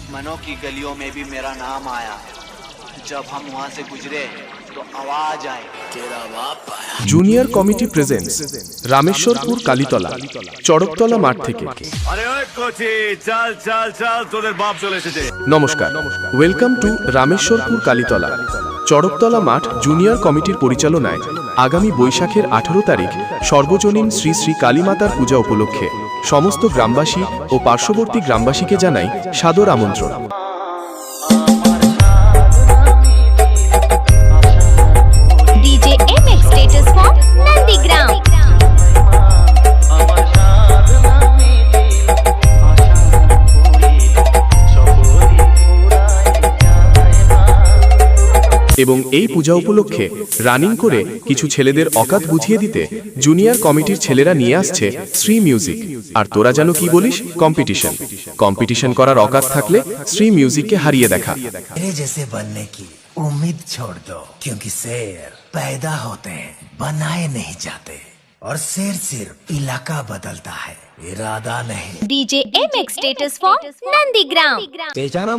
दुश्मनों की गलियों में भी मेरा नाम आया। जब हम वहां से गुजरे तो आवाज आई, तेरा बाप आया। Junior committee presents Rameswarpur Kalitala Charaktala মাঠ থেকে। আরে ওই কোচি, চল চল চল, তোদের বাপ চলে এসেছে। নমস্কার, ওয়েলকাম টু রামেশ্বরপুর কালীতলা চড়কতলা মাঠ জুনিয়র কমিটির পরিচালনায় আগামী বৈশাখের 18 তারিখ সর্বজনীন শ্রী শ্রী কালীমাতার পূজা উপলক্ষে সমস্ত গ্রামবাসী ও পার্শ্ববর্তী গ্রামবাসীকে জানাই সাদর আমন্ত্রণ। DJ MX status from Nandigram. এবং এই পূজা উপলক্ষে রানিং করে কিছু ছেলেদের অকাত বুঝিয়ে দিতে জুনিয়র কমিটির ছেলেরা নিয়ে আসছে শ্রী মিউজিক। আর তোরা জানো কি বলিস, কম্পিটিশন। কম্পিটিশন করার অকাত থাকলে শ্রী মিউজিককে হারিয়ে দেখা। मेरे जैसे बनने की उम्मीद छोड़ दो, क्योंकि शेर पैदा होते हैं, बनाए नहीं जाते। और शेर सिर्फ इलाका बदलता है, इरादा नहीं। DJ MX status from Nandigram. पहचाना